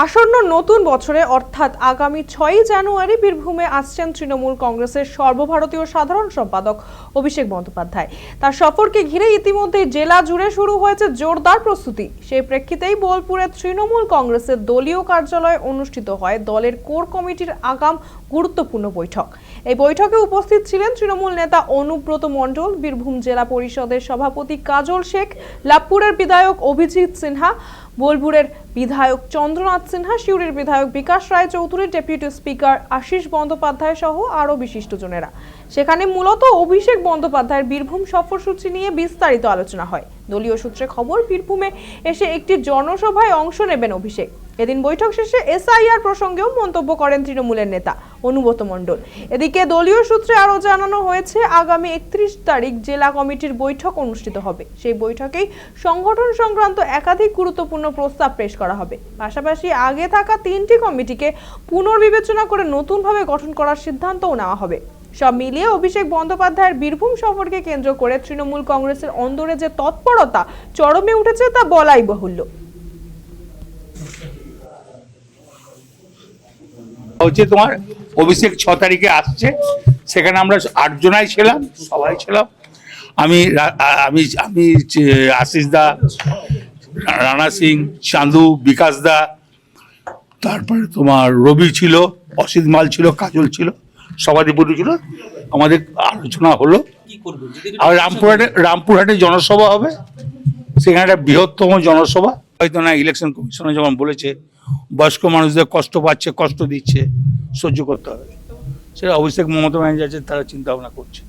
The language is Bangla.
আসন্ন নতুন বছরে অর্থাৎ আগামী 6ই জানুয়ারি বীরভূমে আসছেন তৃণমূল কংগ্রেসের সর্বভারতীয় সাধারণ সম্পাদক অভিষেক বন্দ্যোপাধ্যায়। তার সফরকে ঘিরে ইতিমধ্যে জেলা জুড়ে শুরু হয়েছে জোরদার প্রস্তুতি। সেই প্রেক্ষিতেই বোলপুরে তৃণমূল কংগ্রেসের দলীয় কার্যালয়ে অনুষ্ঠিত হয় দলের কোর কমিটির আগাম গুরুত্বপূর্ণ বৈঠক। এই বৈঠকে উপস্থিত ছিলেন তৃণমূল নেতা অনুব্রত মণ্ডল, বীরভূম জেলা পরিষদের সভাপতি কাজল শেখ, লাভপুরের বিধায়ক অভিজিৎ সিনহা, বোলপুরের বিধায়ক চন্দ্রনাথ সিনহা, সিউড়ির বিধায়ক বিকাশ রায় চৌধুরী, ডেপুটি স্পিকার আশিস বন্দ্যোপাধ্যায় সহ আরও বিশিষ্টজনেরা। সেখানে মূলত অভিষেক বন্দ্যোপাধ্যায়ের বীরভূম সফরসূচি নিয়ে বিস্তারিত আলোচনা হয়। দলীয় সূত্রে খবর, বীরভূমে এসে একটি জনসভায় অংশ নেবেন অভিষেক। এদিন বৈঠক শেষে এসআইআর প্রসঙ্গেও মন্তব্য করেন তৃণমূলের নেতা অনুব্রত মণ্ডল। এদিকে দলীয় সূত্রে আরও জানানো হয়েছে, আগামী 31 তারিখ জেলা কমিটির বৈঠক অনুষ্ঠিত হবে। সেই বৈঠকেই সংগঠন সংক্রান্ত একাধিক গুরুত্বপূর্ণ প্রস্তাব পেশ করা হবে। পাশাপাশি আগে থাকা 3টি কমিটিকে পুনর্বিবেচনা করে নতুনভাবে গঠন করার সিদ্ধান্তও নেওয়া হবে। সব মিলিয়ে অভিষেক বন্দ্যোপাধ্যায়ের বীরভূম সফরকে কেন্দ্র করে তৃণমূল কংগ্রেসের অন্দরে যে তৎপরতা চরমে উঠেছে তা বলাই বাহুল্য। হচ্ছে তোমার অভিষেক 6 তারিখে আসছে, সেখানে আমরা 8 জনাই ছিলাম, সবাই ছিলাম। আমি আশিস দা, রানা সিং, চান্দু, বিকাশ দা, তারপরে তোমার রবি ছিল, অসিত মাল ছিল, কাজল ছিল, সভাধিপতি ছিল। আমাদের আলোচনা হলো আর রামপুরহাটে জনসভা হবে, সেখানে একটা বৃহত্তম জনসভা। হয়তো না, ইলেকশন কমিশনে যখন বলেছে বয়স্ক মানুষদের কষ্ট পাচ্ছে, কষ্ট দিচ্ছে, সহ্য করতে হবে, সেটা অভিষেক মমতা ব্যানার্জি আছে, তারা চিন্তা ভাবনা করছে।